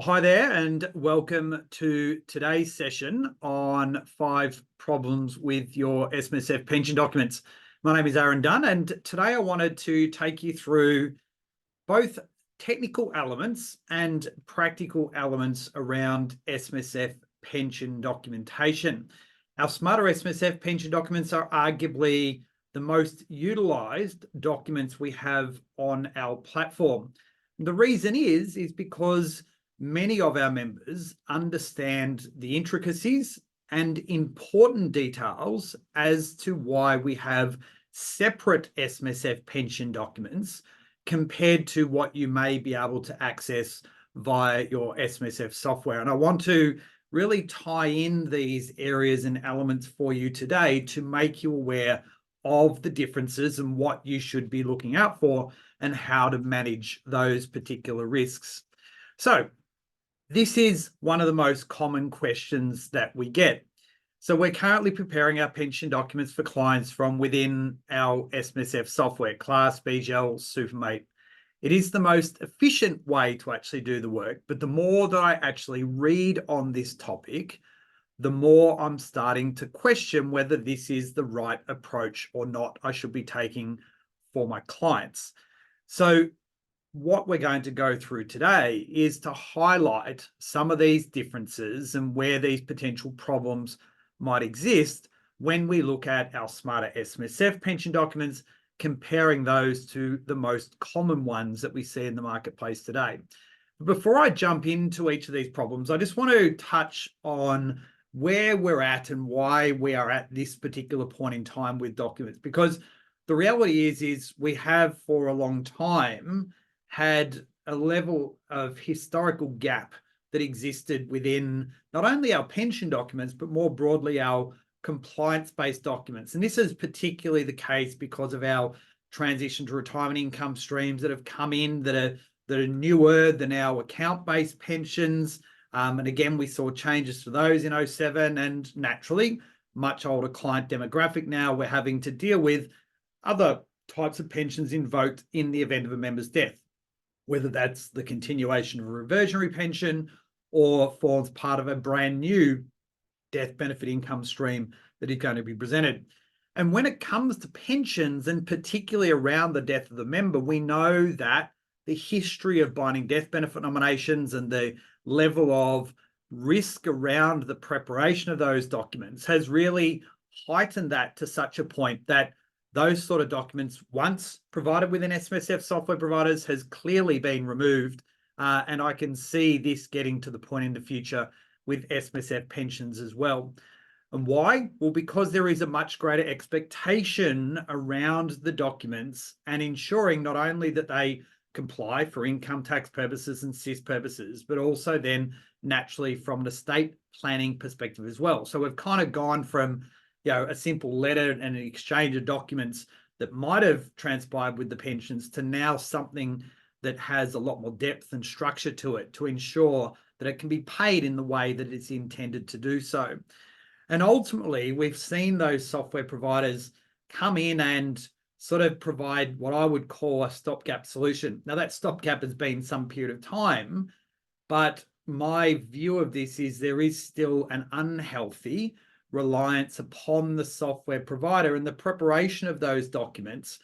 Well, hi there, and welcome to today's session on 5 problems with your SMSF pension documents. My name is Dunn, and today I wanted to take you through both technical elements and practical elements around SMSF pension documentation. Our Smarter SMSF pension documents are arguably the most utilised documents we have on our platform. The reason is because many of our members understand the intricacies and important details as to why we have separate SMSF pension documents compared to what you may be able to access via your SMSF software. And I want to really tie in these areas and elements for you today to make you aware of the differences and what you should be looking out for and how to manage those particular risks. So, this is one of the most common questions that we get. So we're currently preparing our pension documents for clients from within our SMSF software, Class, BGL, Supermate. It is the most efficient way to actually do the work, but the more that I actually read on this topic, the more I'm starting to question whether this is the right approach or not I should be taking for my clients. So what we're going to go through today is to highlight some of these differences and where these potential problems might exist when we look at our Smarter SMSF pension documents, comparing those to the most common ones that we see in the marketplace today. Before I jump into each of these problems, I just want to touch on where we're at and why we are at this particular point in time with documents, because the reality is we have for a long time had a level of historical gap that existed within not only our pension documents, but more broadly our compliance-based documents. And this is particularly the case because of our transition to retirement income streams that have come in that are newer than our account-based pensions. And again, we saw changes to those in 07, and naturally, much older client demographic now, we're having to deal with other types of pensions invoked in the event of a member's death, whether that's the continuation of a reversionary pension or forms part of a brand new death benefit income stream that is going to be presented. And when it comes to pensions, and particularly around the death of the member, we know that the history of binding death benefit nominations and the level of risk around the preparation of those documents has really heightened that to such a point that those sort of documents, once provided within SMSF software providers, has clearly been removed. And I can see this getting to the point in the future with SMSF pensions as well. And why? Well, because there is a much greater expectation around the documents and ensuring not only that they comply for income tax purposes and SIS purposes, but also then naturally from an estate planning perspective as well. So we've kind of gone from a simple letter and an exchange of documents that might have transpired with the pensions to now something that has a lot more depth and structure to it to ensure that it can be paid in the way that it's intended to do so. And ultimately, we've seen those software providers come in and sort of provide what I would call a stopgap solution. Now, that stopgap has been some period of time, but my view of this is there is still an unhealthy reliance upon the software provider and the preparation of those documents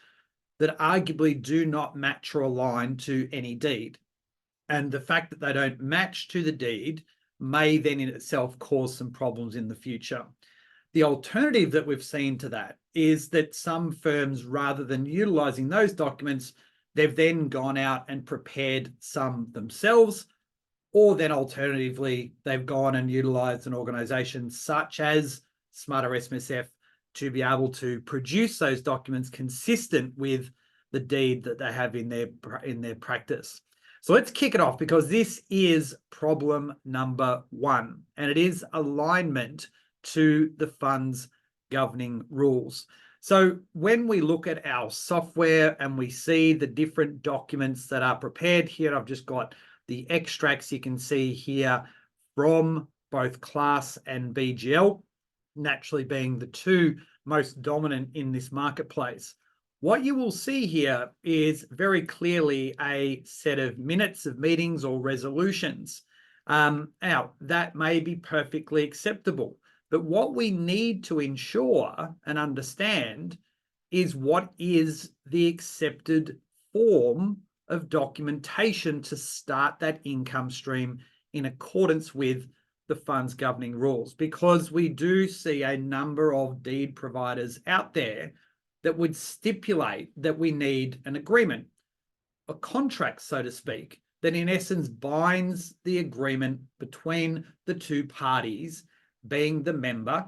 that arguably do not match or align to any deed. And the fact that they don't match to the deed may then in itself cause some problems in the future. The alternative that we've seen to that is that some firms, rather than utilizing those documents, they've then gone out and prepared some themselves, or then alternatively, they've gone and utilized an organization such as Smarter SMSF to be able to produce those documents consistent with the deed that they have in their practice. So let's kick it off, because this is problem number 1, and it is alignment to the fund's governing rules. So when we look at our software and we see the different documents that are prepared here, I've just got the extracts you can see here from both Class and BGL, naturally being the two most dominant in this marketplace. What you will see here is very clearly a set of minutes of meetings or resolutions. Now, that may be perfectly acceptable, but what we need to ensure and understand is what is the accepted form of documentation to start that income stream in accordance with the fund's governing rules, because we do see a number of deed providers out there that would stipulate that we need an agreement, a contract, so to speak, that in essence binds the agreement between the two parties, being the member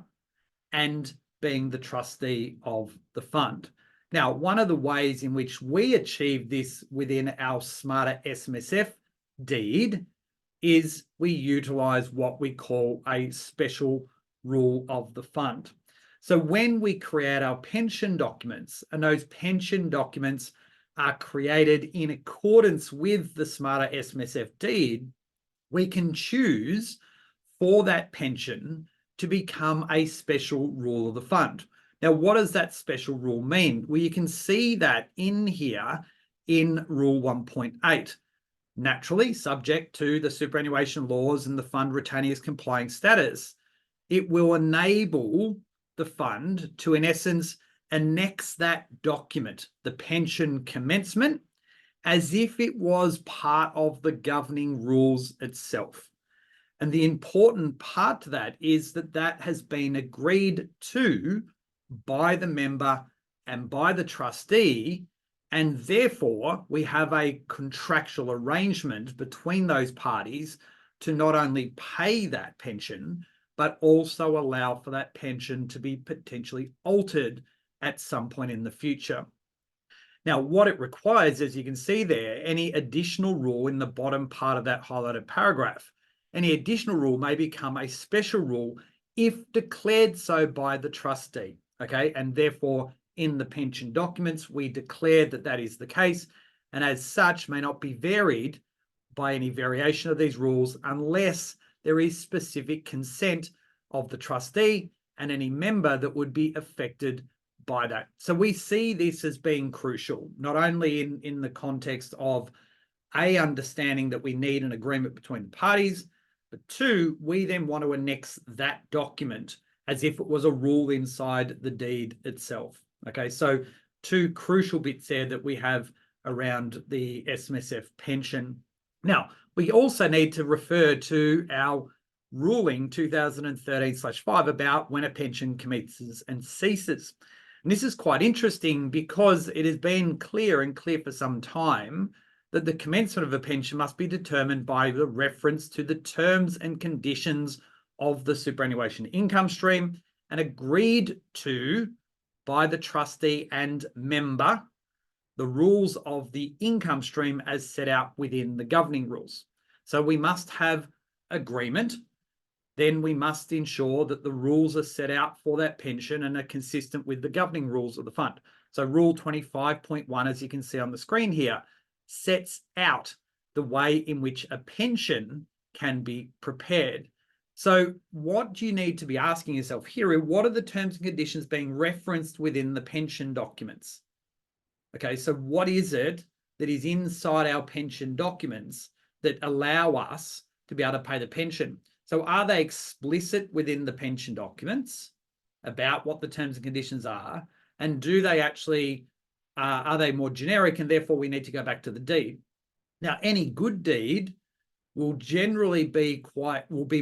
and being the trustee of the fund. Now, one of the ways in which we achieve this within our Smarter SMSF deed is we utilize what we call a special rule of the fund. So when we create our pension documents, and those pension documents are created in accordance with the Smarter SMSF deed, we can choose for that pension to become a special rule of the fund. Now, what does that special rule mean? Well, you can see that in here in Rule 1.8. Naturally, subject to the superannuation laws and the fund retaining its complying status, it will enable the fund to, in essence, annex that document, the pension commencement, as if it was part of the governing rules itself. And the important part to that is that that has been agreed to by the member and by the trustee, and therefore we have a contractual arrangement between those parties to not only pay that pension, but also allow for that pension to be potentially altered at some point in the future. Now, what it requires, as you can see there, any additional rule in the bottom part of that highlighted paragraph, any additional rule may become a special rule if declared so by the trustee, okay? And therefore, in the pension documents, we declare that that is the case, and as such may not be varied by any variation of these rules unless there is specific consent of the trustee and any member that would be affected by that. So we see this as being crucial, not only in the context of A, understanding that we need an agreement between the parties, but two, we then want to annex that document as if it was a rule inside the deed itself. Okay, so two crucial bits there that we have around the SMSF pension. Now, we also need to refer to our ruling 2013/5 about when a pension commences and ceases. And this is quite interesting because it has been clear for some time that the commencement of a pension must be determined by the reference to the terms and conditions of the superannuation income stream and agreed to by the trustee and member, the rules of the income stream as set out within the governing rules. So we must have agreement. Then we must ensure that the rules are set out for that pension and are consistent with the governing rules of the fund. So Rule 25.1, as you can see on the screen here, sets out the way in which a pension can be prepared. So what do you need to be asking yourself here? What are the terms and conditions being referenced within the pension documents? Okay, so what is it that is inside our pension documents that allow us to be able to pay the pension? So are they explicit within the pension documents about what the terms and conditions are? And do they actually, are they more generic, and therefore we need to go back to the deed? Now, any good deed will generally be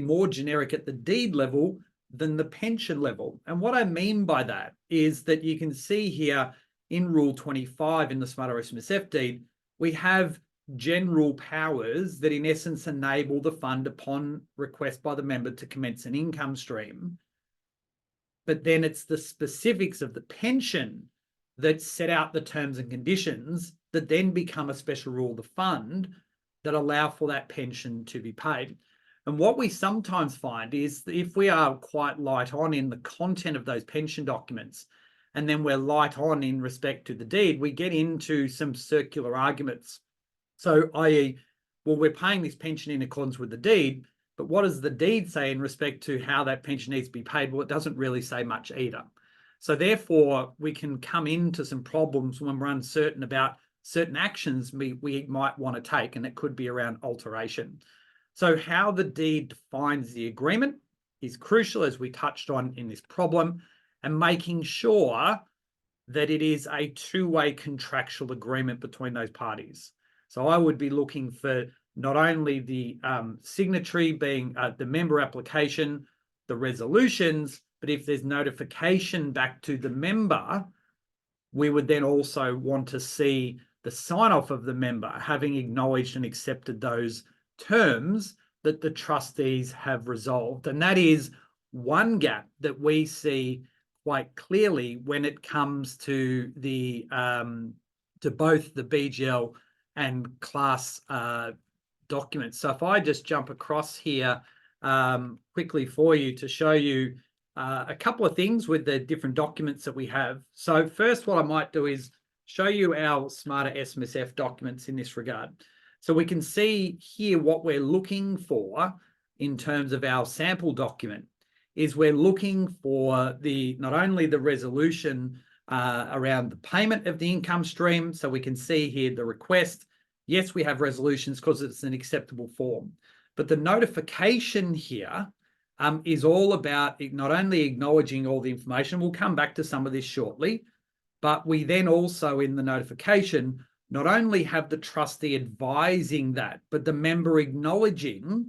more generic at the deed level than the pension level. And what I mean by that is that you can see here in Rule 25 in the Smarter SMSF deed, we have general powers that in essence enable the fund upon request by the member to commence an income stream. But then it's the specifics of the pension that set out the terms and conditions that then become a special rule of the fund that allow for that pension to be paid. And what we sometimes find is that if we are quite light on in the content of those pension documents, and then we're light on in respect to the deed, we get into some circular arguments. So, i.e., well, we're paying this pension in accordance with the deed, but what does the deed say in respect to how that pension needs to be paid? Well, it doesn't really say much either. So therefore, we can come into some problems when we're uncertain about certain actions we might want to take, and it could be around alteration. So how the deed defines the agreement is crucial, as we touched on in this problem, and making sure that it is a two-way contractual agreement between those parties. So I would be looking for not only the signatory being the member application, the resolutions, but if there's notification back to the member, we would then also want to see the sign-off of the member having acknowledged and accepted those terms that the trustees have resolved. And that is one gap that we see quite clearly when it comes to the to both the BGL and class documents. So if I just jump across here quickly for you to show you a couple of things with the different documents that we have. So first, what I might do is show you our Smarter SMSF documents in this regard. So we can see here what we're looking for in terms of our sample document is we're looking for not only the resolution around the payment of the income stream. So we can see here the request. Yes, we have resolutions because it's an acceptable form, but the notification here is all about not only acknowledging all the information, we'll come back to some of this shortly, but we then also in the notification, not only have the trustee advising that, but the member acknowledging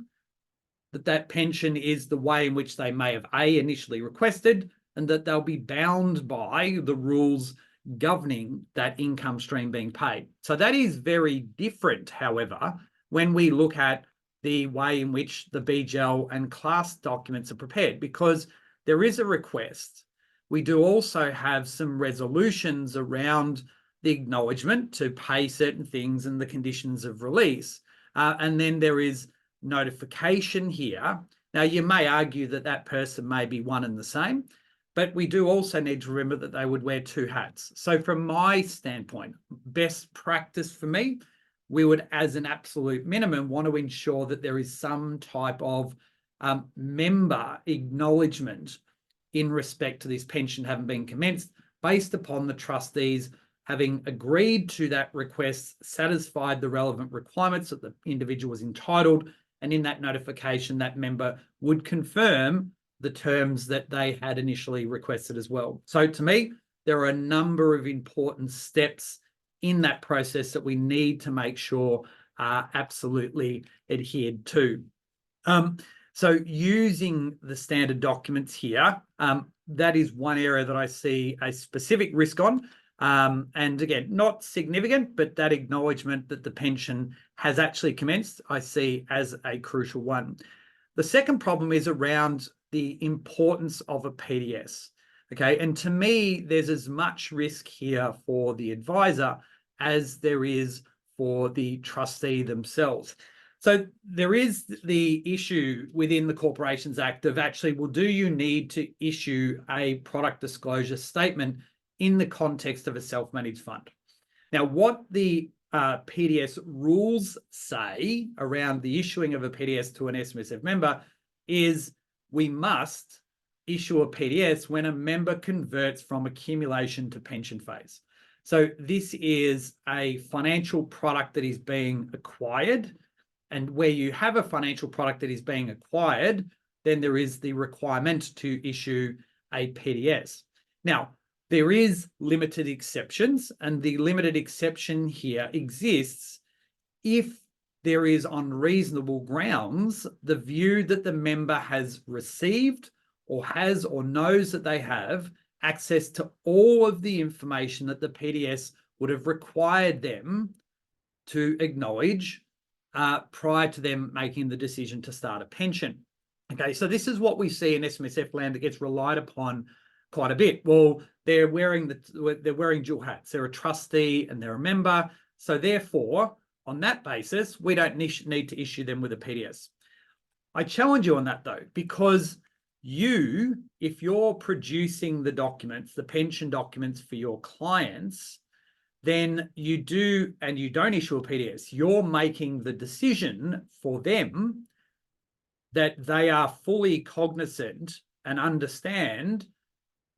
that pension is the way in which they may have initially requested, and that they'll be bound by the rules governing that income stream being paid. So that is very different, however, when we look at the way in which the BGL and class documents are prepared, because there is a request. We do also have some resolutions around the acknowledgement to pay certain things and the conditions of release. And then there is notification here. Now, you may argue that that person may be one and the same, but we do also need to remember that they would wear two hats. So from my standpoint, best practice for me, we would, as an absolute minimum, want to ensure that there is some type of member acknowledgement in respect to this pension having been commenced, based upon the trustees having agreed to that request, satisfied the relevant requirements that the individual was entitled, and in that notification, that member would confirm the terms that they had initially requested as well. So to me, there are a number of important steps in that process that we need to make sure are absolutely adhered to. So using the standard documents here, that is one area that I see a specific risk on. And again, not significant, but that acknowledgement that the pension has actually commenced, I see as a crucial one. The second problem is around the importance of a PDS. Okay, and to me, there's as much risk here for the advisor as there is for the trustee themselves. So there is the issue within the Corporations Act of actually, well, do you need to issue a product disclosure statement in the context of a self-managed fund? Now, what the PDS rules say around the issuing of a PDS to an SMSF member is we must issue a PDS when a member converts from accumulation to pension phase. So this is a financial product that is being acquired, and where you have a financial product that is being acquired, then there is the requirement to issue a PDS. Now, there is limited exceptions, and the limited exception here exists if there is on reasonable grounds the view that the member has received or has or knows that they have access to all of the information that the PDS would have required them to acknowledge prior to them making the decision to start a pension. Okay, so this is what we see in SMSF land that gets relied upon quite a bit. Well, they're wearing dual hats. They're a trustee and they're a member. So therefore, on that basis, we don't need to issue them with a PDS. I challenge you on that though, because if you're producing the documents, the pension documents for your clients, then you don't issue a PDS. You're making the decision for them that they are fully cognizant and understand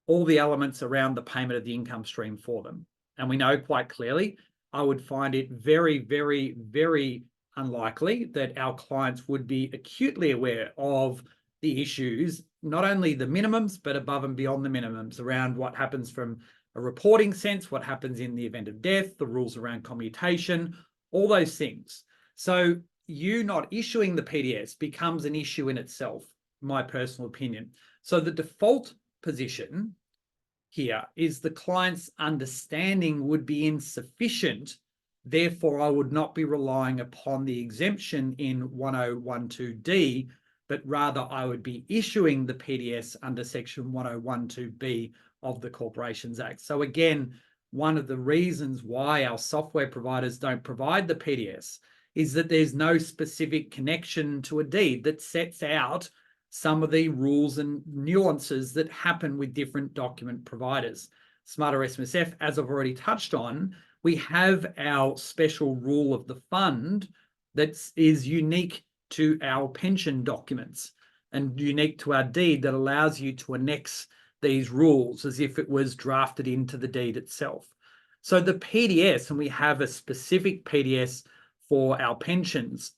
all the elements around the payment of the income stream for them. And we know quite clearly, I would find it very, very, very unlikely that our clients would be acutely aware of the issues, not only the minimums, but above and beyond the minimums around what happens from a reporting sense, what happens in the event of death, the rules around commutation, all those things. So you not issuing the PDS becomes an issue in itself, my personal opinion. So the default position here is the client's understanding would be insufficient. Therefore, I would not be relying upon the exemption in 1012D, but rather I would be issuing the PDS under section 1012B of the Corporations Act. So again, one of the reasons why our software providers don't provide the PDS is that there's no specific connection to a deed that sets out some of the rules and nuances that happen with different document providers. Smarter SMSF, as I've already touched on, we have our special rule of the fund that is unique to our pension documents and unique to our deed that allows you to annex these rules as if it was drafted into the deed itself. So the PDS, and we have a specific PDS for our pensions,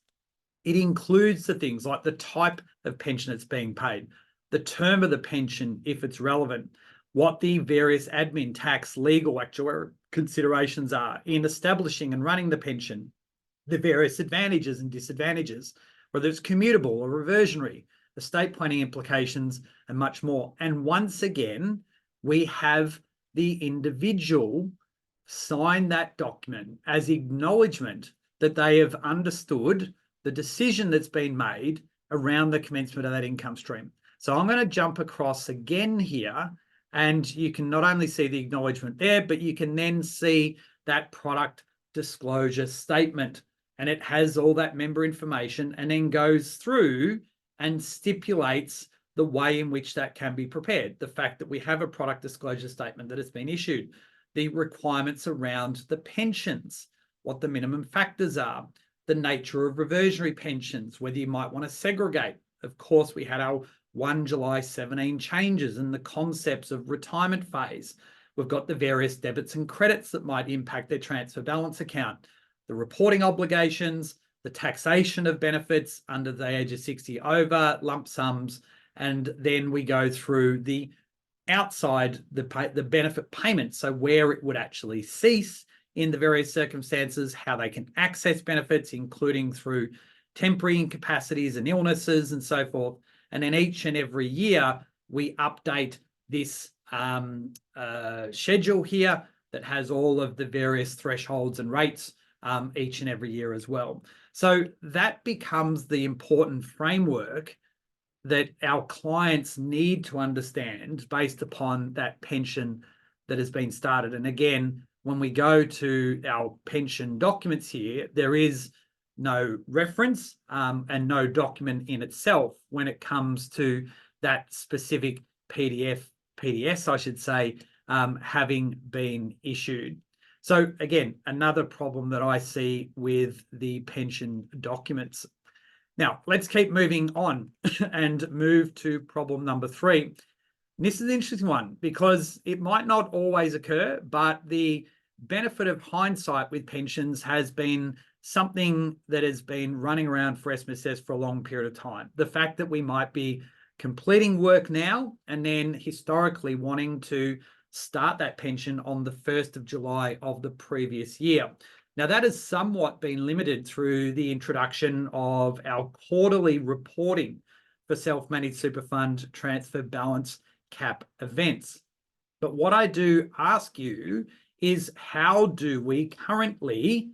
it includes the things like the type of pension that's being paid, the term of the pension, if it's relevant, what the various admin, tax, legal, actuarial considerations are in establishing and running the pension, the various advantages and disadvantages, whether it's commutable or reversionary, estate planning implications, and much more. And once again, we have the individual sign that document as acknowledgement that they have understood the decision that's been made around the commencement of that income stream. So I'm going to jump across again here, and you can not only see the acknowledgement there, but you can then see that product disclosure statement, and it has all that member information and then goes through and stipulates the way in which that can be prepared. The fact that we have a product disclosure statement that has been issued, the requirements around the pensions, what the minimum factors are, the nature of reversionary pensions, whether you might want to segregate. Of course, we had our 1 July 17 changes and the concepts of retirement phase. We've got the various debits and credits that might impact their transfer balance account, the reporting obligations, the taxation of benefits under the age of 60 over, lump sums, and then we go through the outside the benefit payment, so where it would actually cease in the various circumstances, how they can access benefits, including through temporary incapacities and illnesses and so forth. And then each and every year, we update this schedule here that has all of the various thresholds and rates each and every year as well. So that becomes the important framework that our clients need to understand based upon that pension that has been started. And again, when we go to our pension documents here, there is no reference and no document in itself when it comes to that specific PDS, I should say, having been issued. So again, another problem that I see with the pension documents. Now, let's keep moving on and move to problem number 3. This is an interesting one because it might not always occur, but the benefit of hindsight with pensions has been something that has been running around for SMSF for a long period of time. The fact that we might be completing work now and then historically wanting to start that pension on the 1st of July of the previous year. Now, that has somewhat been limited through the introduction of our quarterly reporting for self-managed super fund transfer balance cap events. But what I do ask you is, how do we currently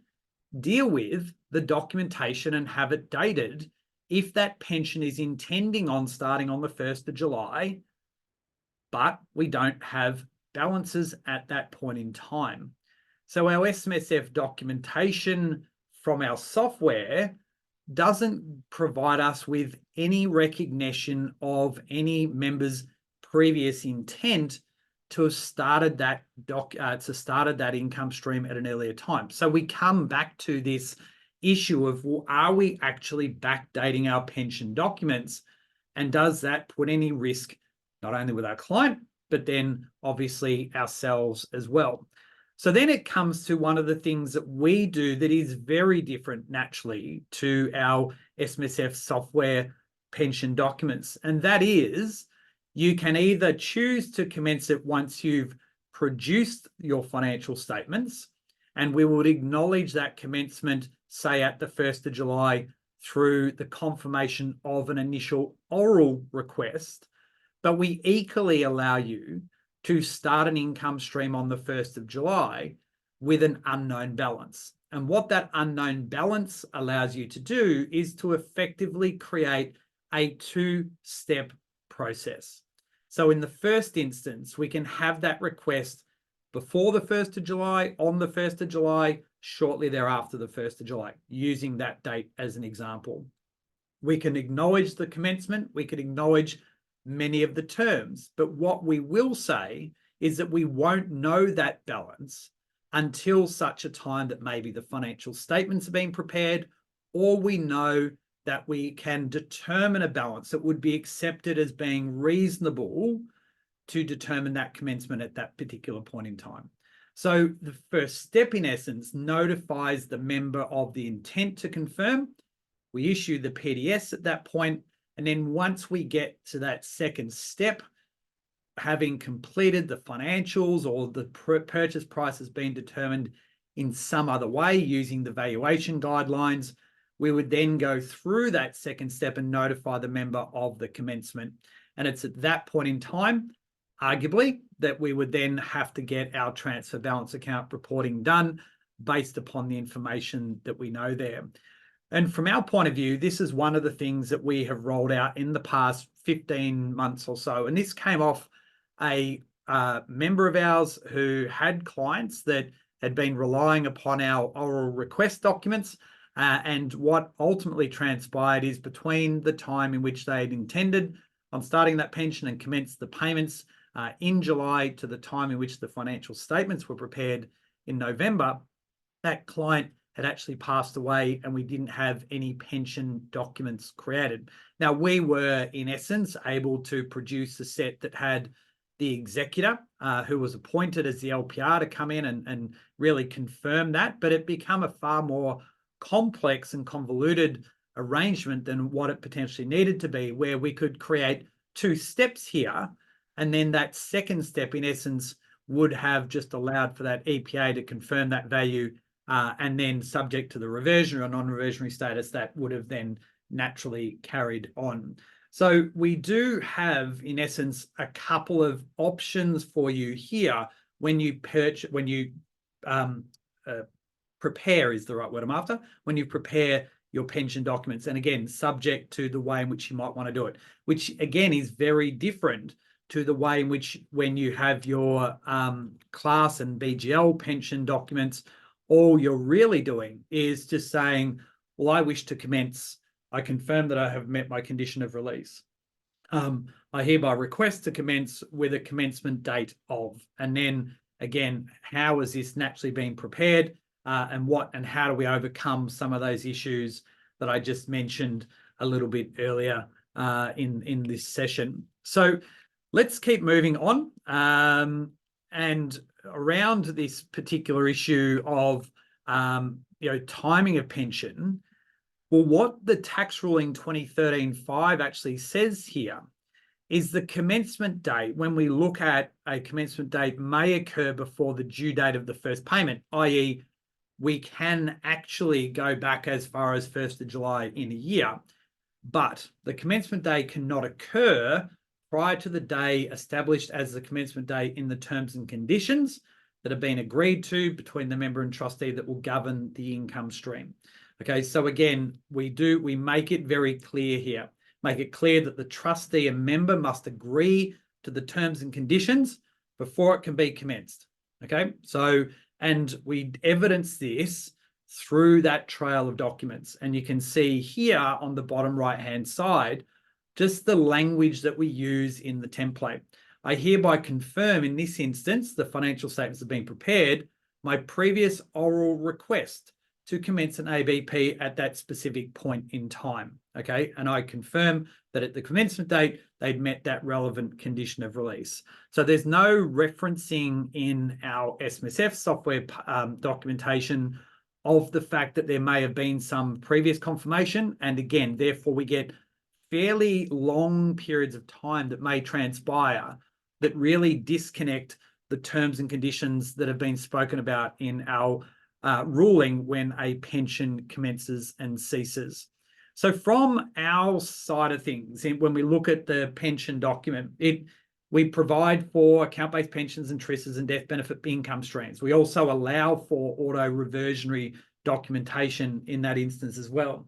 deal with the documentation and have it dated if that pension is intending on starting on the 1st of July, but we don't have balances at that point in time? So our SMSF documentation from our software doesn't provide us with any recognition of any member's previous intent to have started that income stream at an earlier time. So we come back to this issue of, well, are we actually backdating our pension documents, and does that put any risk not only with our client but then obviously ourselves as well? So then it comes to one of the things that we do that is very different naturally to our SMSF software pension documents. And that is, you can either choose to commence it once you've produced your financial statements, and we would acknowledge that commencement, say at the 1st of July, through the confirmation of an initial oral request. But we equally allow you to start an income stream on the 1st of July with an unknown balance. And what that unknown balance allows you to do is to effectively create a two-step process. So in the first instance, we can have that request before the 1st of July, on the 1st of July, shortly thereafter the 1st of July, using that date as an example. We can acknowledge the commencement, we can acknowledge many of the terms, but what we will say is that we won't know that balance until such a time that maybe the financial statements are being prepared, or we know that we can determine a balance that would be accepted as being reasonable to determine that commencement at that particular point in time. So the first step, in essence, notifies the member of the intent to confirm. We issue the PDS at that point, and then once we get to that second step, having completed the financials or the purchase price has been determined in some other way using the valuation guidelines, we would then go through that second step and notify the member of the commencement. And it's at that point in time, arguably, that we would then have to get our transfer balance account reporting done based upon the information that we know there. And from our point of view, this is one of the things that we have rolled out in the past 15 months or so. And this came off a member of ours who had clients that had been relying upon our oral request documents. And what ultimately transpired is between the time in which they had intended on starting that pension and commenced the payments in July to the time in which the financial statements were prepared in November, that client had actually passed away and we didn't have any pension documents created. Now, we were, in essence, able to produce a set that had the executor who was appointed as the LPR to come in and really confirm that, but it became a far more complex and convoluted arrangement than what it potentially needed to be, where we could create two steps here, and then that second step, in essence, would have just allowed for that EPA to confirm that value, and then subject to the reversionary or non-reversionary status, that would have then naturally carried on. So we do have, in essence, a couple of options for you here when you purchase, when you prepare is the right word I'm after, when you prepare your pension documents, and again, subject to the way in which you might want to do it, which again is very different to the way in which when you have your class and BGL pension documents, all you're really doing is just saying, well, I wish to commence. I confirm that I have met my condition of release. I hereby request to commence with a commencement date of, and then again, how is this naturally being prepared, and how do we overcome some of those issues that I just mentioned a little bit earlier in this session. So let's keep moving on. And around this particular issue of timing of pension, well, what the tax ruling 2013-5 actually says here is the commencement date, when we look at a commencement date, may occur before the due date of the first payment, i.e. we can actually go back as far as 1st of July in a year, but the commencement date cannot occur prior to the day established as the commencement date in the terms and conditions that have been agreed to between the member and trustee that will govern the income stream. Okay, so again, we make it very clear here, make it clear that the trustee and member must agree to the terms and conditions before it can be commenced. Okay, so, and we evidence this through that trail of documents. And you can see here on the bottom right-hand side, just the language that we use in the template. I hereby confirm in this instance, the financial statements have been prepared, my previous oral request to commence an ABP at that specific point in time. Okay, and I confirm that at the commencement date, they'd met that relevant condition of release. So there's no referencing in our SMSF software documentation of the fact that there may have been some previous confirmation. And again, therefore, we get fairly long periods of time that may transpire that really disconnect the terms and conditions that have been spoken about in our ruling when a pension commences and ceases. So from our side of things, when we look at the pension document, we provide for account-based pensions and TRISs and death benefit income streams. We also allow for auto-reversionary documentation in that instance as well.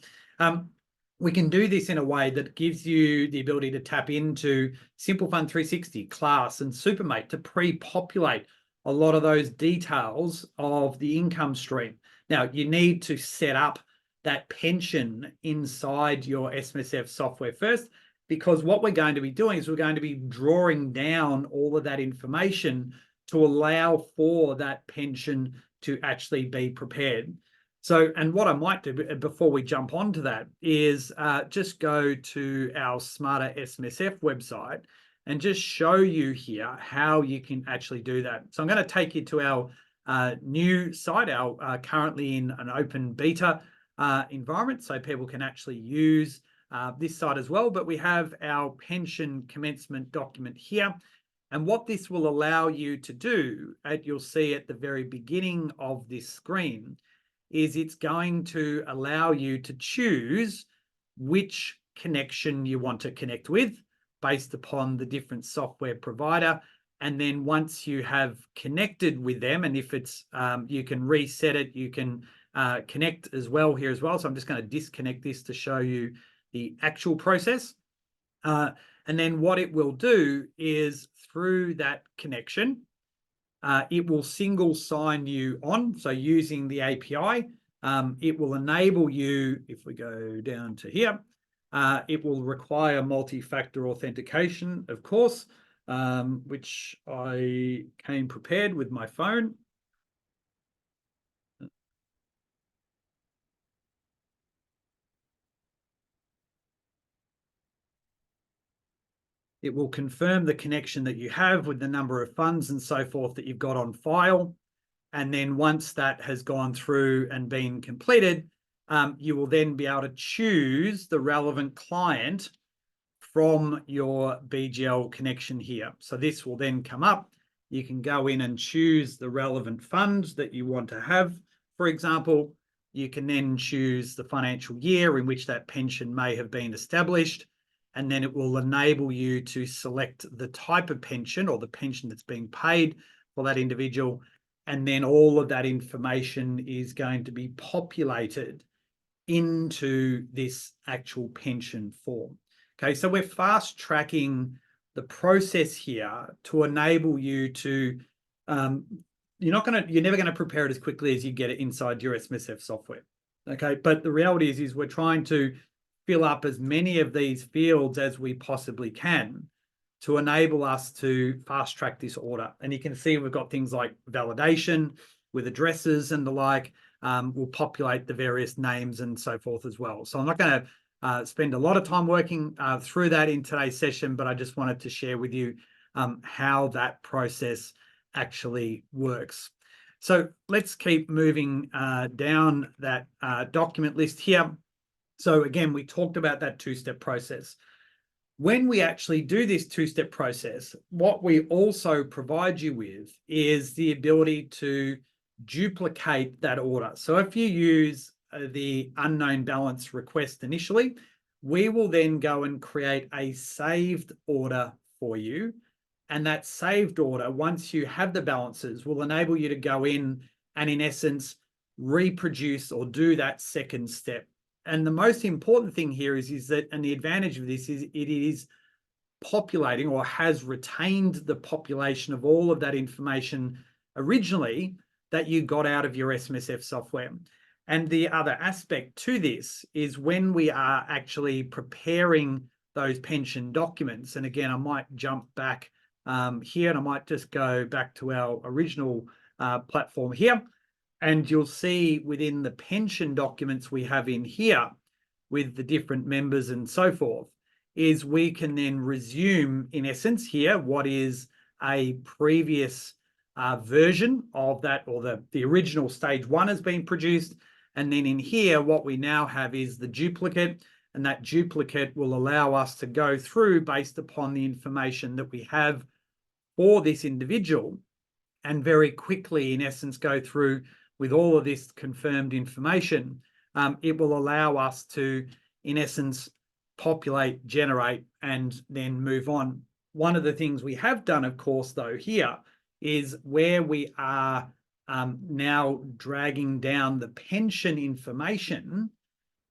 We can do this in a way that gives you the ability to tap into Simple Fund 360, Class, and Supermate to pre-populate a lot of those details of the income stream. Now, you need to set up that pension inside your SMSF software first, because what we're going to be doing is we're going to be drawing down all of that information to allow for that pension to actually be prepared. So, and what I might do before we jump onto that is just go to our Smarter SMSF website and just show you here how you can actually do that. So I'm going to take you to our new site, our currently in an open beta environment, so people can actually use this site as well. But we have our pension commencement document here. And what this will allow you to do, you'll see at the very beginning of this screen, is it's going to allow you to choose which connection you want to connect with based upon the different software provider. And then once you have connected with them, and if it's, you can reset it, you can connect as well here as well. So I'm just going to disconnect this to show you the actual process. And then what it will do is through that connection, it will single sign you on. So using the API, it will enable you, if we go down to here, it will require multi-factor authentication, of course, which I came prepared with my phone. It will confirm the connection that you have with the number of funds and so forth that you've got on file. And then once that has gone through and been completed, you will then be able to choose the relevant client from your BGL connection here. So this will then come up. You can go in and choose the relevant funds that you want to have. For example, you can then choose the financial year in which that pension may have been established. And then it will enable you to select the type of pension or the pension that's being paid for that individual. And then all of that information is going to be populated into this actual pension form. Okay, so we're fast tracking the process here to enable you to, you're never going to prepare it as quickly as you get it inside your SMSF software. Okay, but the reality is we're trying to fill up as many of these fields as we possibly can to enable us to fast track this order. And you can see we've got things like validation with addresses and the like. We'll populate the various names and so forth as well. So I'm not going to spend a lot of time working through that in today's session, but I just wanted to share with you how that process actually works. So let's keep moving down that document list here. So again, we talked about that two-step process. When we actually do this two-step process, what we also provide you with is the ability to duplicate that order. So if you use the unknown balance request initially, we will then go and create a saved order for you. And that saved order, once you have the balances, will enable you to go in and in essence, reproduce or do that second step. And the most important thing here is that, and the advantage of this is it is populating or has retained the population of all of that information originally that you got out of your SMSF software. And the other aspect to this is when we are actually preparing those pension documents, and again, I might jump back here and I might just go back to our original platform here. And you'll see within the pension documents we have in here with the different members and so forth, is we can then resume, in essence here, what is a previous version of that, or the original stage 1 has been produced. And then in here, what we now have is the duplicate, and that duplicate will allow us to go through based upon the information that we have for this individual, and very quickly, in essence, go through with all of this confirmed information. It will allow us to, in essence, populate, generate, and then move on. One of the things we have done, of course, though, here is where we are now dragging down the pension information.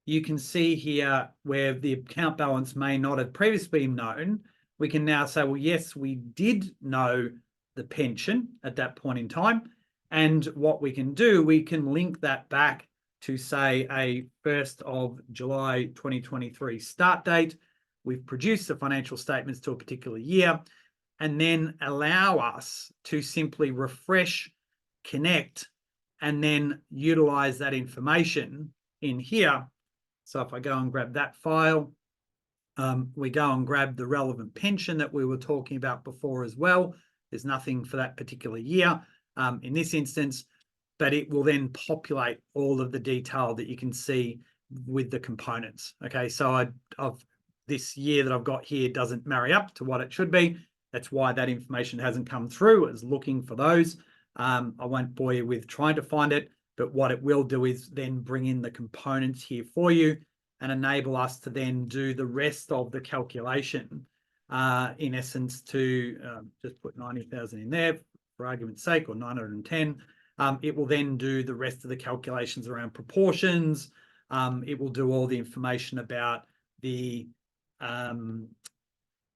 You can see here where the account balance may not have previously been known. We can now say, well, yes, we did know the pension at that point in time. And what we can do, we can link that back to, say, a 1st of July 2023 start date. We've produced the financial statements to a particular year, and then allow us to simply refresh, connect, and then utilize that information in here. So if I go and grab that file, we go and grab the relevant pension that we were talking about before as well. There's nothing for that particular year in this instance, but it will then populate all of the detail that you can see with the components. Okay, so of this year that I've got here doesn't marry up to what it should be. That's why that information hasn't come through. It's looking for those. I won't bore you with trying to find it, but what it will do is then bring in the components here for you and enable us to then do the rest of the calculation. In essence, to just put 90,000 in there for argument's sake, or 910. It will then do the rest of the calculations around proportions. It will do all the information about the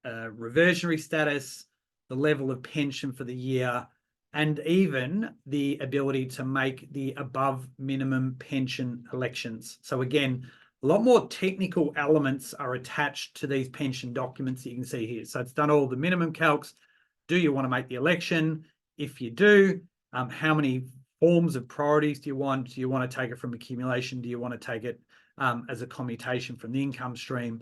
reversionary status, the level of pension for the year, and even the ability to make the above minimum pension elections. So again, a lot more technical elements are attached to these pension documents that you can see here. So it's done all the minimum calcs. Do you want to make the election? If you do, how many forms of priorities do you want? Do you want to take it from accumulation? Do you want to take it as a commutation from the income stream?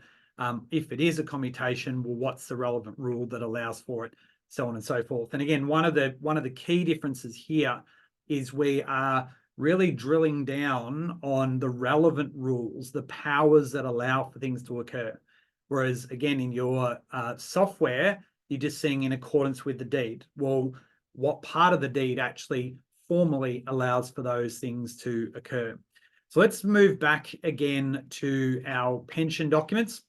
If it is a commutation, well, what's the relevant rule that allows for it? So on and so forth. And again, one of the key differences here is we are really drilling down on the relevant rules, the powers that allow for things to occur. Whereas again, in your software, you're just seeing in accordance with the deed. Well, what part of the deed actually formally allows for those things to occur? So let's move back again to our pension documents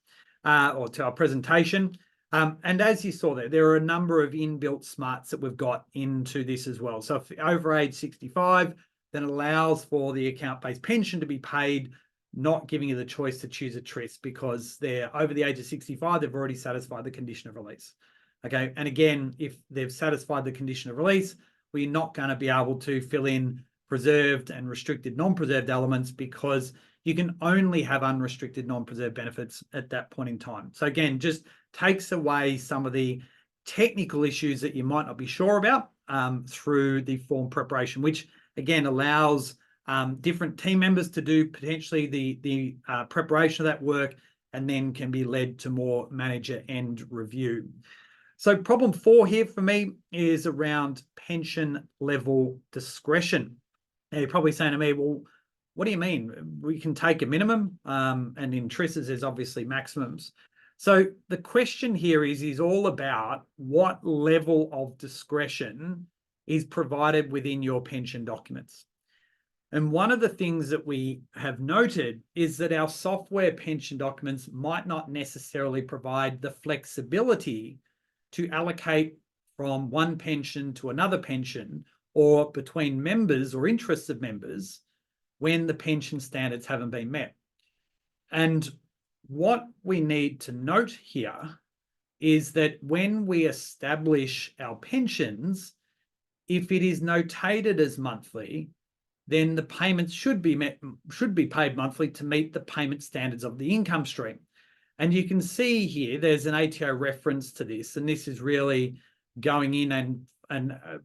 or to our presentation. And as you saw there are a number of inbuilt smarts that we've got into this as well. So if over age 65, then it allows for the account-based pension to be paid, not giving you the choice to choose a TRIS, because they're over the age of 65, they've already satisfied the condition of release. Okay, and again, if they've satisfied the condition of release, we're not going to be able to fill in preserved and restricted non-preserved elements, because you can only have unrestricted non-preserved benefits at that point in time. So again, just takes away some of the technical issues that you might not be sure about through the form preparation, which again allows different team members to do potentially the preparation of that work, and then can be led to more manager end review. So problem 4 here for me is around pension level discretion. Now you're probably saying to me, well, what do you mean? We can take a minimum, and in TRISs there's obviously maximums. So the question here is all about what level of discretion is provided within your pension documents. And one of the things that we have noted is that our software pension documents might not necessarily provide the flexibility to allocate from one pension to another pension, or between members or interests of members, when the pension standards haven't been met. And what we need to note here is that when we establish our pensions, if it is notated as monthly, then the payments should be paid monthly to meet the payment standards of the income stream. And you can see here, there's an ATO reference to this, and this is really going in and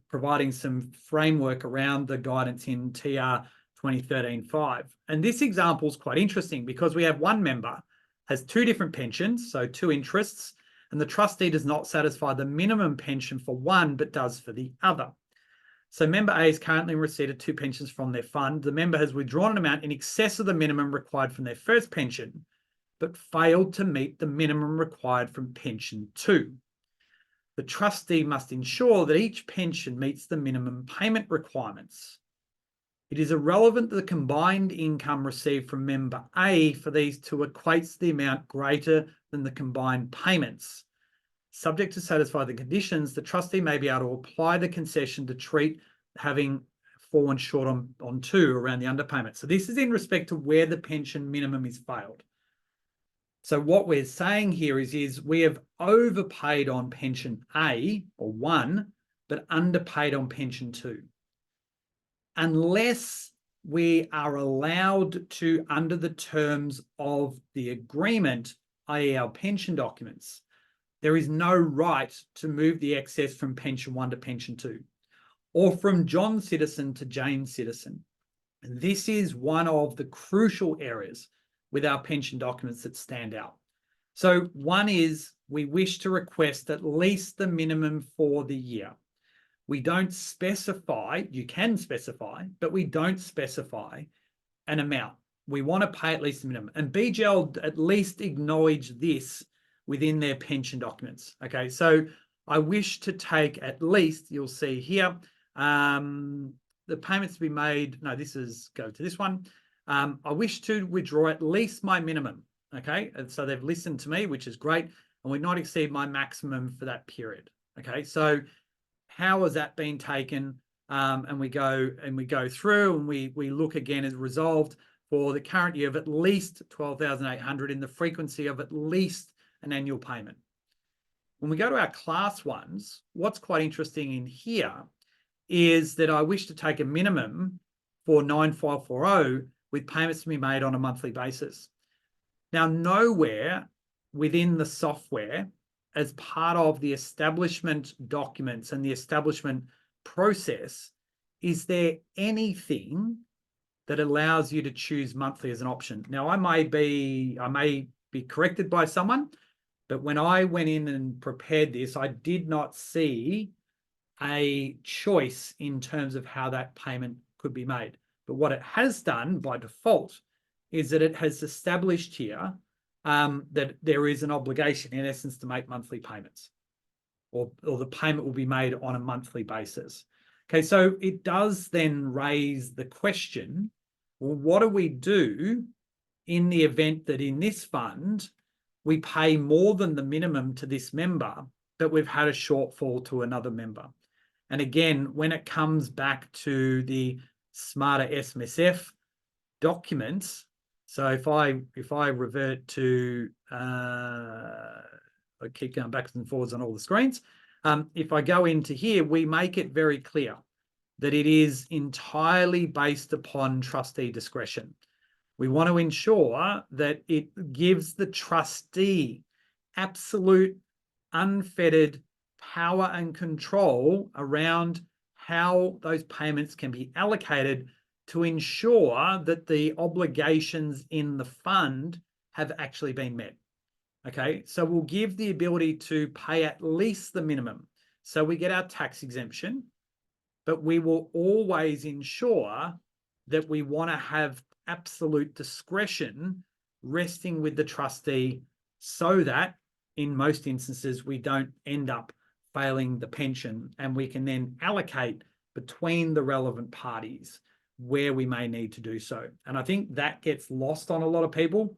providing some framework around the guidance in TR 2013-5. And this example is quite interesting because we have one member has two different pensions, so two interests, and the trustee does not satisfy the minimum pension for one, but does for the other. So member A is currently in receipt of two pensions from their fund. The member has withdrawn an amount in excess of the minimum required from their first pension, but failed to meet the minimum required from pension 2. The trustee must ensure that each pension meets the minimum payment requirements. It is irrelevant that the combined income received from member A for these two equates to the amount greater than the combined payments. Subject to satisfy the conditions, the trustee may be able to apply the concession to treat having fallen short on 2 around the underpayment. So this is in respect to where the pension minimum is failed. So what we're saying here is we have overpaid on pension A, or 1, but underpaid on pension 2. Unless we are allowed to, under the terms of the agreement, i.e. our pension documents, there is no right to move the excess from pension 1 to pension 2, or from John citizen to Jane citizen. And this is one of the crucial areas with our pension documents that stand out. So one is we wish to request at least the minimum for the year. We don't specify, you can specify, but we don't specify an amount. We want to pay at least the minimum. And BGL at least acknowledge this within their pension documents. Okay, so I wish to take at least, you'll see here, the payments to be made, no, this is, go to this one. I wish to withdraw at least my minimum, okay? And so they've listened to me, which is great, and would not exceed my maximum for that period, okay? So how has that been taken? And we go through and we look again as resolved for the current year of at least 12,800 in the frequency of at least an annual payment. When we go to our class ones, what's quite interesting in here is that I wish to take a minimum for 9540 with payments to be made on a monthly basis. Now, nowhere within the software, as part of the establishment documents and the establishment process, is there anything that allows you to choose monthly as an option? Now, I may be corrected by someone, but when I went in and prepared this, I did not see a choice in terms of how that payment could be made. But what it has done by default is that it has established here that there is an obligation, in essence, to make monthly payments, or the payment will be made on a monthly basis. Okay, so it does then raise the question, well, what do we do in the event that in this fund, we pay more than the minimum to this member, but we've had a shortfall to another member? And again, when it comes back to the Smarter SMSF documents, so if I revert to, I keep going backwards and forwards on all the screens. If I go into here, we make it very clear that it is entirely based upon trustee discretion. We want to ensure that it gives the trustee absolute, unfettered power and control around how those payments can be allocated to ensure that the obligations in the fund have actually been met. Okay, so we'll give the ability to pay at least the minimum. So we get our tax exemption, but we will always ensure that we want to have absolute discretion resting with the trustee so that in most instances we don't end up failing the pension, and we can then allocate between the relevant parties where we may need to do so. And I think that gets lost on a lot of people.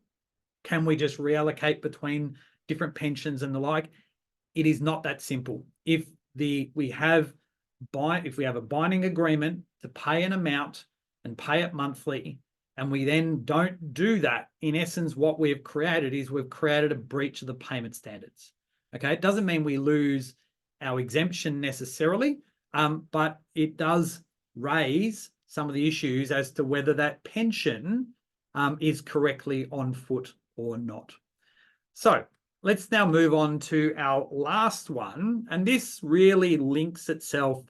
Can we just reallocate between different pensions and the like? It is not that simple. If we have a binding agreement to pay an amount and pay it monthly, and we then don't do that, in essence, what we've created is we've created a breach of the payment standards. Okay, it doesn't mean we lose our exemption necessarily, but it does raise some of the issues as to whether that pension is correctly on foot or not. So let's now move on to our last one. And this really links itself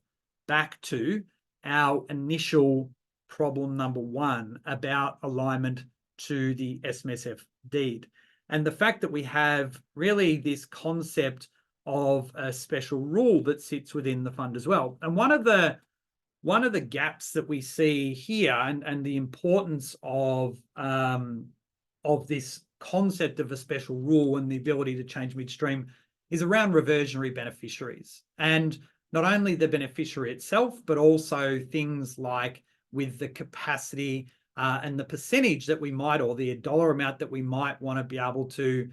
back to our initial problem number one about alignment to the SMSF deed. And the fact that we have really this concept of a special rule that sits within the fund as well. And one of the gaps that we see here, and the importance of this concept of a special rule and the ability to change midstream, is around reversionary beneficiaries. And not only the beneficiary itself, but also things like with the capacity and the percentage that we might, or the dollar amount that we might want to be able to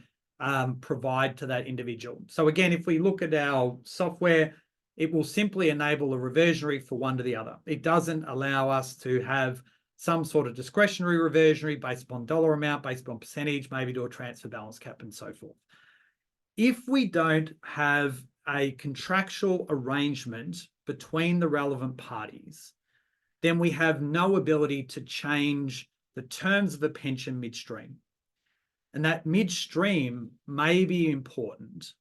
provide to that individual. So again, if we look at our software, it will simply enable a reversionary for one to the other. It doesn't allow us to have some sort of discretionary reversionary based upon dollar amount, based upon percentage, maybe do a transfer balance cap and so forth. If we don't have a contractual arrangement between the relevant parties, then we have no ability to change the terms of a pension midstream. And that midstream may be important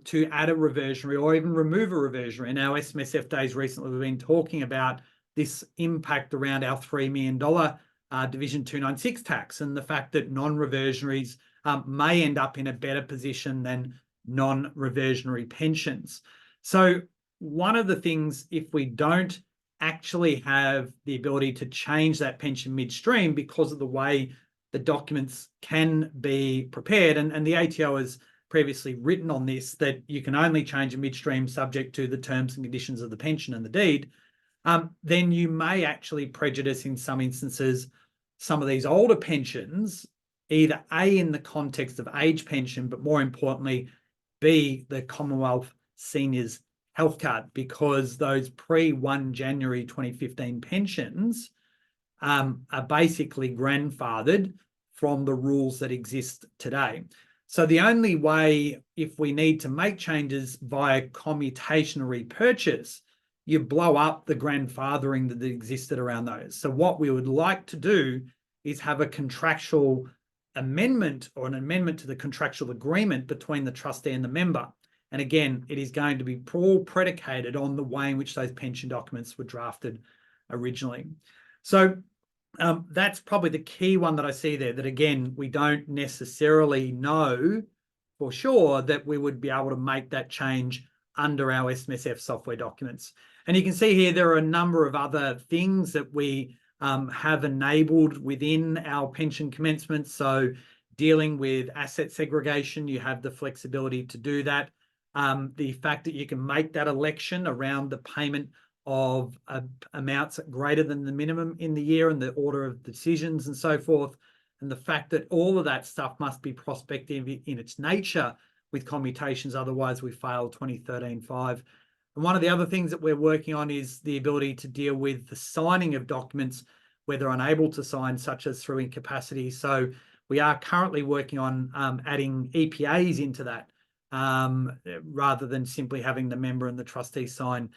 to add a reversionary or even remove a reversionary. In our SMSF days recently, we've been talking about this impact around our $3 million Division 296 tax, and the fact that non-reversionaries may end up in a better position than non-reversionary pensions. So one of the things, if we don't actually have the ability to change that pension midstream because of the way the documents can be prepared, and the ATO has previously written on this, that you can only change a midstream subject to the terms and conditions of the pension and the deed, then you may actually prejudice in some instances some of these older pensions, either A, in the context of age pension, but more importantly, B, the Commonwealth Seniors Health Card, because those pre-1 January 2015 pensions are basically grandfathered from the rules that exist today. So the only way, if we need to make changes via commutation or repurchase, you blow up the grandfathering that existed around those. So what we would like to do is have a contractual amendment, or an amendment to the contractual agreement between the trustee and the member. And again, it is going to be all predicated on the way in which those pension documents were drafted originally. So that's probably the key one that I see there, that again, we don't necessarily know for sure that we would be able to make that change under our SMSF software documents. And you can see here, there are a number of other things that we have enabled within our pension commencement. So dealing with asset segregation, you have the flexibility to do that. The fact that you can make that election around the payment of amounts greater than the minimum in the year and the order of decisions and so forth. And the fact that all of that stuff must be prospective in its nature with commutations, otherwise we fail 2013-5. And one of the other things that we're working on is the ability to deal with the signing of documents where they're unable to sign, such as through incapacity. So we are currently working on adding EPAs into that, rather than simply having the member and the trustee sign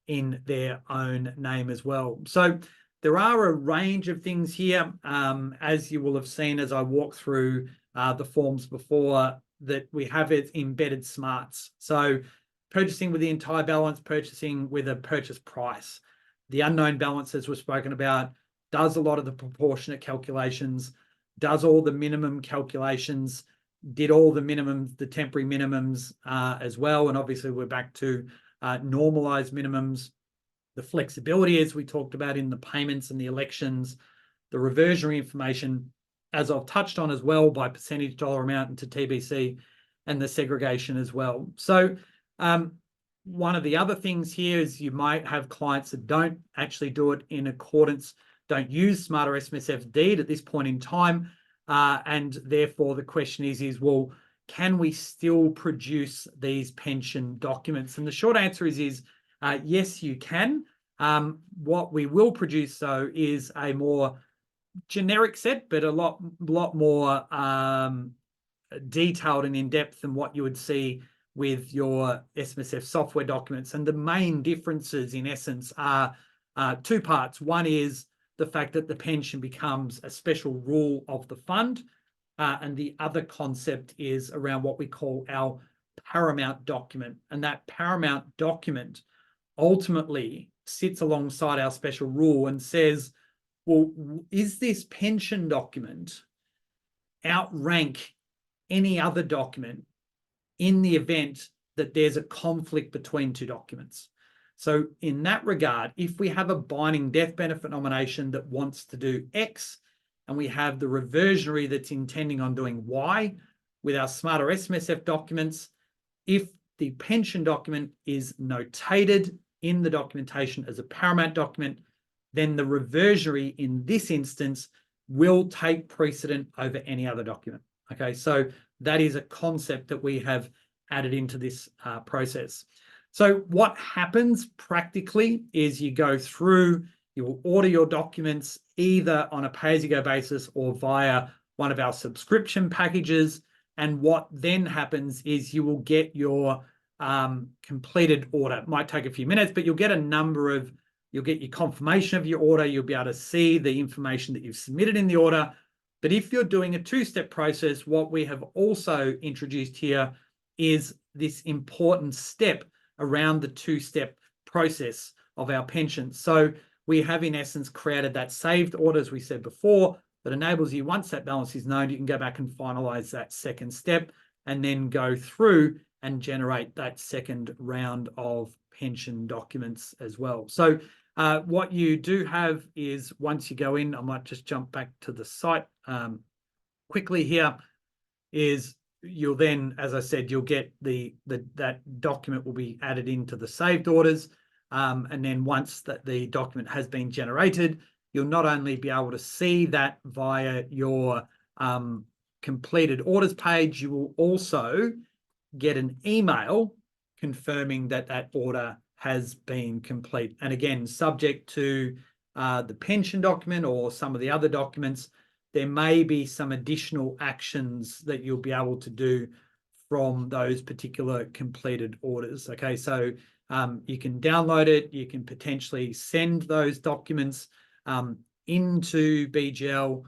in their own name as well. So there are a range of things here, as you will have seen as I walk through the forms before, that we have it embedded smarts. So purchasing with the entire balance, purchasing with a purchase price. The unknown balances we've spoken about, does a lot of the proportionate calculations, does all the minimum calculations, did all the minimums, the temporary minimums as well. And obviously we're back to normalized minimums, the flexibility as we talked about in the payments and the elections, the reversionary information, as I've touched on as well, by percentage, dollar amount into TBC, and the segregation as well. So one of the other things here is you might have clients that don't actually do it in accordance, don't use Smarter SMSF deed at this point in time. And therefore the question is, well, can we still produce these pension documents? And the short answer is yes, you can. What we will produce, though, is a more generic set, but a lot more detailed and in-depth than what you would see with your SMSF software documents. And the main differences, in essence, are two parts. One is the fact that the pension becomes a special rule of the fund, And the other concept is around what we call our paramount document. And that paramount document ultimately sits alongside our special rule and says, well, is this pension document outrank any other document in the event that there's a conflict between two documents? So in that regard, if we have a binding death benefit nomination that wants to do X, and we have the reversionary that's intending on doing Y with our Smarter SMSF documents, if the pension document is notated in the documentation as a paramount document, then the reversionary in this instance will take precedent over any other document. Okay, so that is a concept that we have added into this process. So what happens practically is you go through, you will order your documents either on a pay-as-you-go basis or via one of our subscription packages. And what then happens is you will get your completed order. It might take a few minutes, but you'll get you'll get your confirmation of your order. You'll be able to see the information that you've submitted in the order. But if you're doing a two-step process, what we have also introduced here is this important step around the two-step process of our pension. So we have, in essence, created that saved order, as we said before, that enables you, once that balance is known, you can go back and finalize that second step and then go through and generate that second round of pension documents as well. So what you do have is, once you go in, I might just jump back to the site quickly here, is you'll then, as I said, you'll get that document will be added into the saved orders. And then once the document has been generated, you'll not only be able to see that via your completed orders page, you will also get an email confirming that that order has been complete. And again, subject to the pension document or some of the other documents, there may be some additional actions that you'll be able to do from those particular completed orders. Okay, so you can download it, you can potentially send those documents into BGL.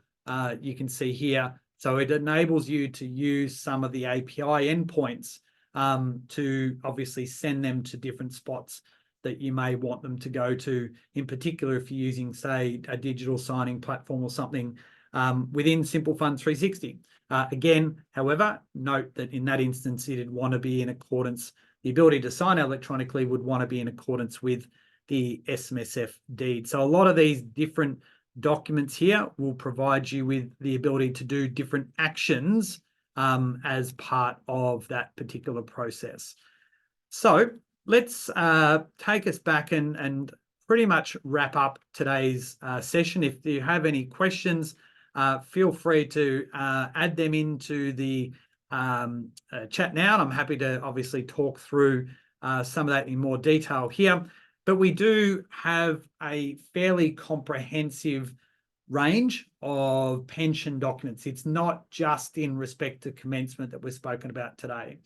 You can see here, so it enables you to use some of the API endpoints to obviously send them to different spots that you may want them to go to, in particular if you're using, say, a digital signing platform or something within Simple Fund 360. Again, however, note that in that instance, it'd want to be in accordance, the ability to sign electronically would want to be in accordance with the SMSF deed. So a lot of these different documents here will provide you with the ability to do different actions as part of that particular process. So let's take us back and pretty much wrap up today's session. If you have any questions, feel free to add them into the chat now, and I'm happy to obviously talk through some of that in more detail here. But we do have a fairly comprehensive range of pension documents. It's not just in respect to commencement that we've spoken about today.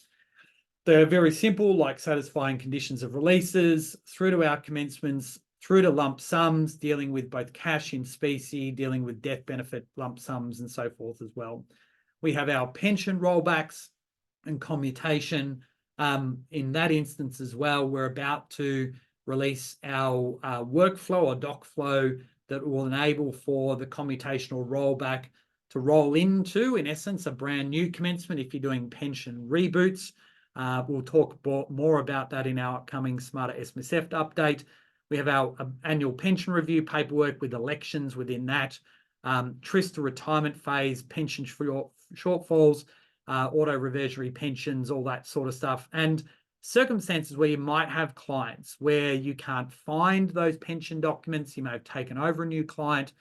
They're very simple, like satisfying conditions of releases, through to our commencements, through to lump sums, dealing with both cash in specie, dealing with death benefit lump sums, and so forth as well. We have our pension rollbacks and commutation. In that instance as well, we're about to release our workflow or doc flow that will enable for the commutational rollback to roll into, in essence, a brand new commencement if you're doing pension reboots. We'll talk more about that in our upcoming Smarter SMSF update. We have our annual pension review paperwork with elections within that, TRIS to retirement phase, pension shortfalls, auto reversionary pensions, all that sort of stuff. And circumstances where you might have clients where you can't find those pension documents, you may have taken over a new client.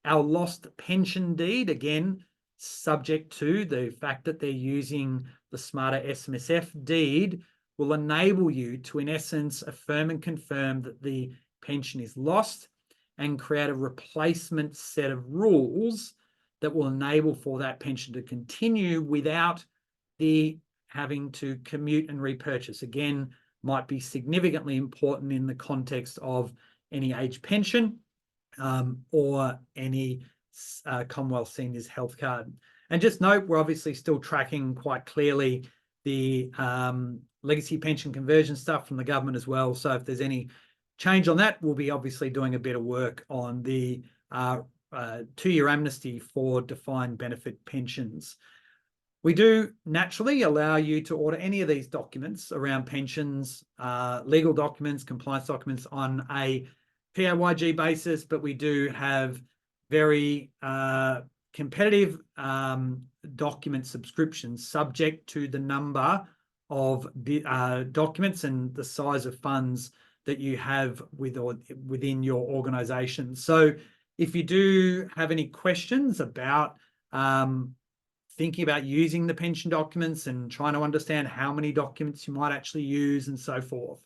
Our lost pension deed, again, subject to the fact that they're using the Smarter SMSF deed, will enable you to, in essence, affirm and confirm that the pension is lost and create a replacement set of rules that will enable for that pension to continue without the having to commute and repurchase. Again, might be significantly important in the context of any age pension or any Commonwealth Seniors Health Card. And just note, we're obviously still tracking quite clearly the legacy pension conversion stuff from the government as well. So if there's any change on that, we'll be obviously doing a bit of work on the 2-year amnesty for defined benefit pensions. We do naturally allow you to order any of these documents around pensions, legal documents, compliance documents on a PAYG basis, but we do have very competitive document subscriptions subject to the number of documents and the size of funds that you have within your organization. So if you do have any questions about thinking about using the pension documents and trying to understand how many documents you might actually use and so forth,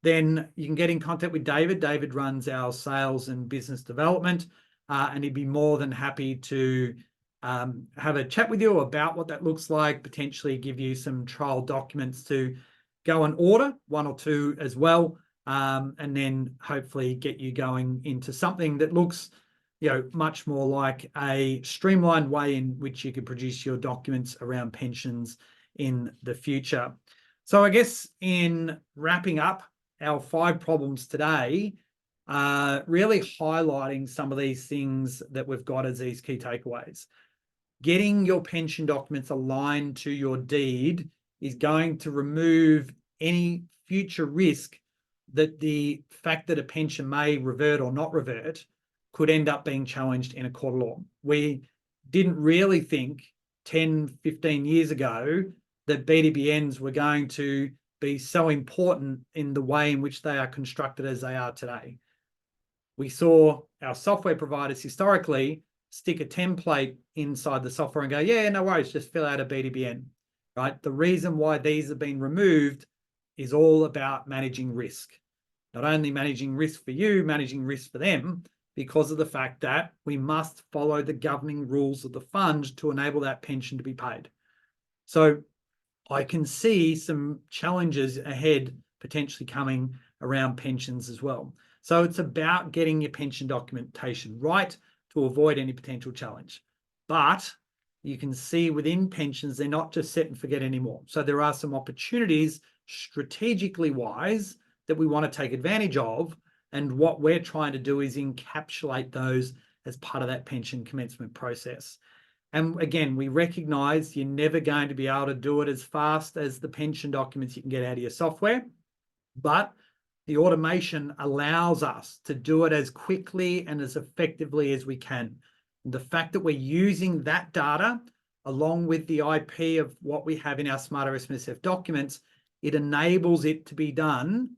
then you can get in contact with David. David runs our sales and business development, and he'd be more than happy to have a chat with you about what that looks like, potentially give you some trial documents to go and order, 1 or 2 as well, and then hopefully get you going into something that looks much more like a streamlined way in which you could produce your documents around pensions in the future. So I guess in wrapping up our 5 problems today, really highlighting some of these things that we've got as these key takeaways. Getting your pension documents aligned to your deed is going to remove any future risk that the fact that a pension may revert or not revert could end up being challenged in a court of law. We didn't really think 10, 15 years ago that BDBNs were going to be so important in the way in which they are constructed as they are today. We saw our software providers historically stick a template inside the software and go, yeah, no worries, just fill out a BDBN, right? The reason why these have been removed is all about managing risk. Not only managing risk for you, managing risk for them, because of the fact that we must follow the governing rules of the fund to enable that pension to be paid. So I can see some challenges ahead potentially coming around pensions as well. So it's about getting your pension documentation right to avoid any potential challenge. But you can see within pensions, they're not just set and forget anymore. So there are some opportunities strategically wise that we want to take advantage of. And what we're trying to do is encapsulate those as part of that pension commencement process. And again, we recognize you're never going to be able to do it as fast as the pension documents you can get out of your software, but the automation allows us to do it as quickly and as effectively as we can. And the fact that we're using that data along with the IP of what we have in our Smarter SMSF documents, it enables it to be done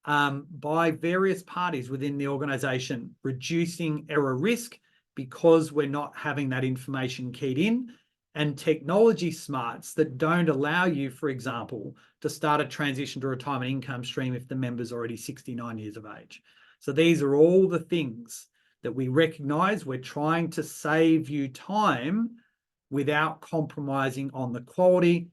by various parties within the organization, reducing error risk because we're not having that information keyed in, and technology smarts that don't allow you, for example, to start a transition to retirement income stream if the member's already 69 years of age. So these are all the things that we recognize. We're trying to save you time without compromising on the quality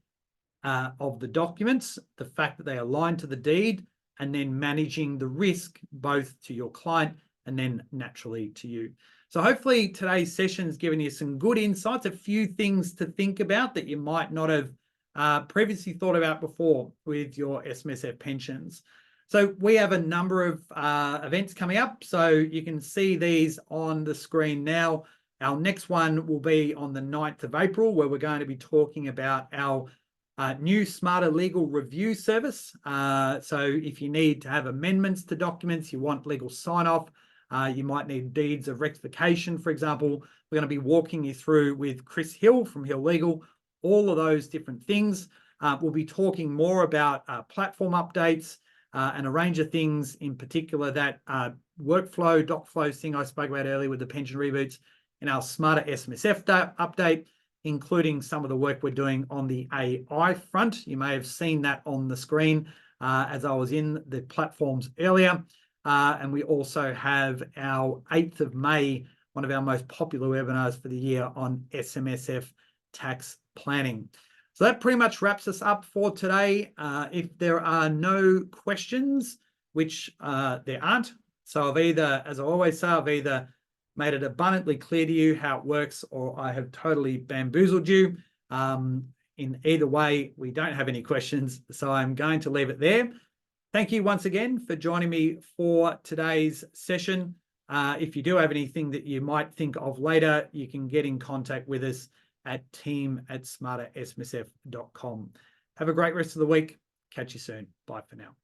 of the documents, the fact that they align to the deed, and then managing the risk both to your client and then naturally to you. So hopefully today's session has given you some good insights, a few things to think about that you might not have previously thought about before with your SMSF pensions. So we have a number of events coming up. So you can see these on the screen now. Our next one will be on the 9th of April, where we're going to be talking about our new Smarter Legal Review service. So if you need to have amendments to documents, you want legal sign-off, you might need deeds of rectification, for example. We're going to be walking you through with Chris Hill from Hill Legal, all of those different things. We'll be talking more about platform updates and a range of things, in particular that workflow, doc flow thing I spoke about earlier with the pension reboots in our Smarter SMSF update, including some of the work we're doing on the AI front. You may have seen that on the screen as I was in the platforms earlier. And we also have our 8th of May, one of our most popular webinars for the year on SMSF tax planning. So that pretty much wraps us up for today. If there are no questions, which there aren't, so I've either, as I always say, I've either made it abundantly clear to you how it works, or I have totally bamboozled you. In either way, we don't have any questions, so I'm going to leave it there. Thank you once again for joining me for today's session. If you do have anything that you might think of later, you can get in contact with us at team@smartersmsf.com. Have a great rest of the week. Catch you soon. Bye for now.